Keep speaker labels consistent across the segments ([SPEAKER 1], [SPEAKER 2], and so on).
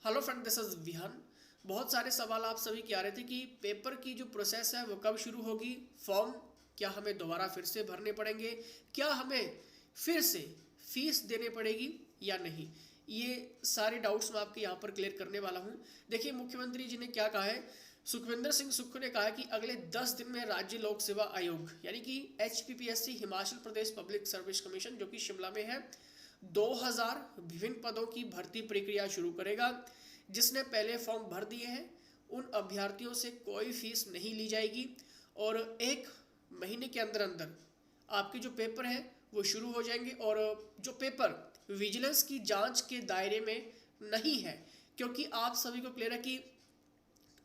[SPEAKER 1] Hello friend, this is Vihan. बहुत सारे सवाल आप सभी के आ रहे थे कि पेपर की जो प्रोसेस है वो कब शुरू होगी, फॉर्म क्या हमें दोबारा फिर से भरने पड़ेंगे, क्या हमें फिर से फीस देने पड़ेगी या नहीं। ये सारे डाउट्स मैं आपके यहाँ पर क्लियर करने वाला हूँ। देखिए, मुख्यमंत्री जी ने क्या कहा है। सुखविंदर सिंह सुक्खू ने कहा कि अगले 10 दिन में राज्य लोक सेवा आयोग यानी कि HPPSC Himachal Pradesh public service commission जो कि शिमला में है 2000 विभिन्न पदों की भर्ती प्रक्रिया शुरू करेगा। जिसने पहले फॉर्म भर दिए हैं उन अभ्यर्थियों से कोई फीस नहीं ली जाएगी और 1 महीने के अंदर अंदर आपके जो पेपर हैं वो शुरू हो जाएंगे। और जो पेपर विजिलेंस की जांच के दायरे में नहीं है, क्योंकि आप सभी को क्लियर है कि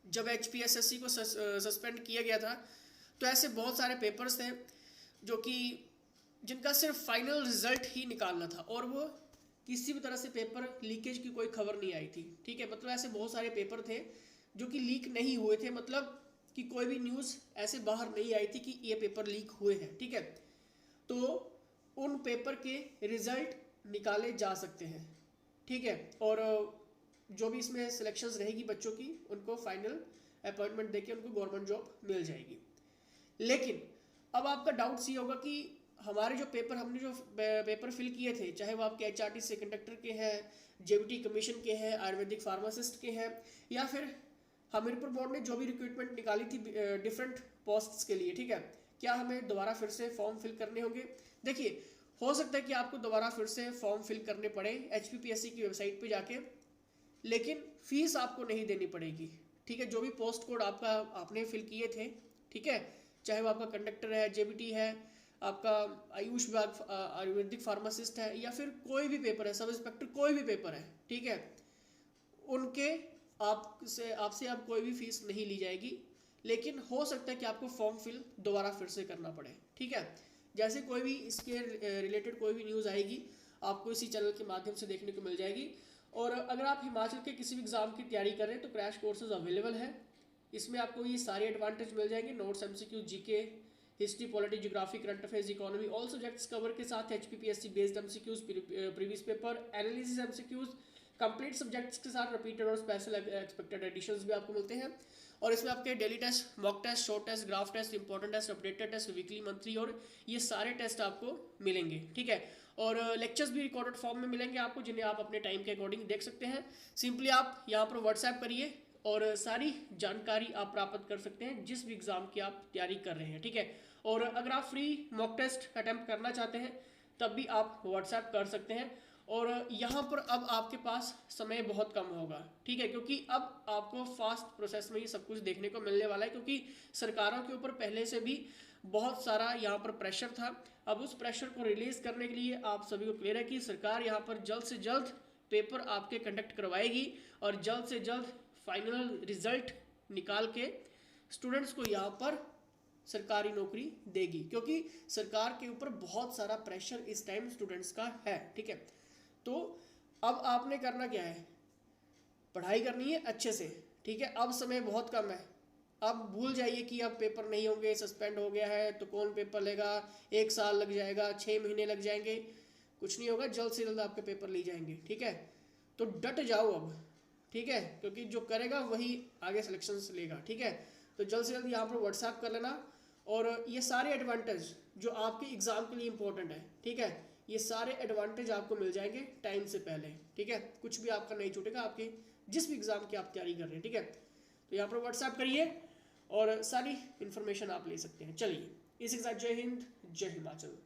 [SPEAKER 1] जब HPSSC को सस्पेंड किया गया था तो ऐसे बहुत सारे पेपर्स थे जो कि जिनका सिर्फ फाइनल रिजल्ट ही निकालना था और वो किसी भी तरह से पेपर लीकेज की कोई खबर नहीं आई थी। ठीक है, मतलब ऐसे बहुत सारे पेपर थे जो कि लीक नहीं हुए थे, मतलब कि कोई भी न्यूज़ ऐसे बाहर नहीं आई थी कि ये पेपर लीक हुए हैं। ठीक है, तो उन पेपर के रिजल्ट निकाले जा सकते हैं। ठीक है, और जो भी इसमें सिलेक्शंस रहेगी बच्चों की उनको फाइनल अपॉइंटमेंट देके उनको गवर्नमेंट जॉब मिल जाएगी। लेकिन अब आपका डाउट ये होगा कि हमारे जो पेपर हमने जो पेपर फिल किए थे, चाहे वो आपके HRTC कंडक्टर के हैं, JBT कमीशन के हैं, आयुर्वेदिक फार्मासिस्ट के हैं, या फिर हमीरपुर बोर्ड ने जो भी रिक्रूटमेंट निकाली थी डिफरेंट पोस्ट्स के लिए, ठीक है, क्या हमें दोबारा फिर से फॉर्म फिल करने होंगे। देखिए, हो सकता है कि आपको दोबारा फिर से फॉर्म फिल करने पड़े HPPSC की वेबसाइट पे जाके, लेकिन फीस आपको नहीं देनी पड़ेगी। ठीक है, जो भी पोस्ट कोड आपका आपने फिल किए थे, ठीक है, चाहे वो आपका कंडक्टर है, JBT है, आपका आयुष विभाग आयुर्वेदिक फार्मासिस्ट है, या फिर कोई भी पेपर है, सब इंस्पेक्टर कोई भी पेपर है, ठीक है, उनके आपसे अब कोई भी फीस नहीं ली जाएगी। लेकिन हो सकता है कि आपको फॉर्म फिल दोबारा फिर से करना पड़े। ठीक है, जैसे कोई भी इसके रिलेटेड कोई भी न्यूज़ आएगी आपको इसी चैनल के माध्यम से देखने को मिल जाएगी। और अगर आप हिमाचल के किसी भी एग्जाम की तैयारी कर रहे हैं तो क्रैश कोर्सेज अवेलेबल है। इसमें आपको ये सारे एडवांटेज मिल जाएंगे, notes, MCQ, GK, history, polity, geography, current affairs, economy, all subjects cover के साथ HPPSC based MCQs, previous paper analysis MCQs, complete subjects के साथ रिपीटेड और स्पेशल एक्सपेक्टेड एडिशंस भी आपको मिलते हैं। और इसमें आपके daily test, mock test, short test, graph test, important test, updated test, weekly, monthly, और ये सारे टेस्ट आपको मिलेंगे। ठीक है, और लेक्चर्स भी रिकॉर्डेड फॉर्म में मिलेंगे आपको, जिन्हें आप अपने टाइम के अकॉर्डिंग देख सकते हैं। सिंपली आप यहाँ पर व्हाट्सएप करिए और सारी जानकारी आप प्राप्त कर सकते हैं जिस भी एग्जाम की आप तैयारी कर रहे हैं। ठीक है, और अगर आप फ्री मॉक टेस्ट अटेम्प्ट करना चाहते हैं तब भी आप व्हाट्सएप कर सकते हैं। और यहाँ पर अब आपके पास समय बहुत कम होगा। ठीक है, क्योंकि अब आपको फास्ट प्रोसेस में ही सब कुछ देखने को मिलने वाला है, क्योंकि सरकारों के ऊपर पहले से भी बहुत सारा यहाँ पर प्रेशर था। अब उस प्रेशर को रिलीज करने के लिए आप सभी को क्लियर है कि सरकार यहाँ पर जल्द से जल्द पेपर आपके कंडक्ट करवाएगी और जल्द से जल्द फाइनल रिजल्ट निकाल के स्टूडेंट्स को यहाँ पर सरकारी नौकरी देगी, क्योंकि सरकार के ऊपर बहुत सारा प्रेशर इस टाइम स्टूडेंट्स का है। ठीक है, तो अब आपने करना क्या है, पढ़ाई करनी है अच्छे से। ठीक है, अब समय बहुत कम है, अब भूल जाइए कि अब पेपर नहीं होंगे, सस्पेंड हो गया है तो कौन पेपर लेगा, 1 साल लग जाएगा, 6 महीने लग जाएंगे, कुछ नहीं होगा, जल्द से जल्द आपके पेपर ली जाएंगे। ठीक है, तो डट जाओ अब। ठीक है, क्योंकि जो करेगा वही आगे सिलेक्शन लेगा। ठीक है, तो जल्द से जल्द यहाँ पर व्हाट्सएप कर लेना। और ये सारे एडवांटेज जो आपके एग्जाम के लिए इंपॉर्टेंट है, ठीक है, ये सारे एडवांटेज आपको मिल जाएंगे टाइम से पहले। ठीक है, कुछ भी आपका नहीं छूटेगा आपके जिस भी एग्जाम की आप तैयारी कर रहे हैं। ठीक है, तो यहाँ पर व्हाट्सएप करिए और सारी इन्फॉर्मेशन आप ले सकते हैं। चलिए, इसी के साथ जय हिंद, जय हिमाचल।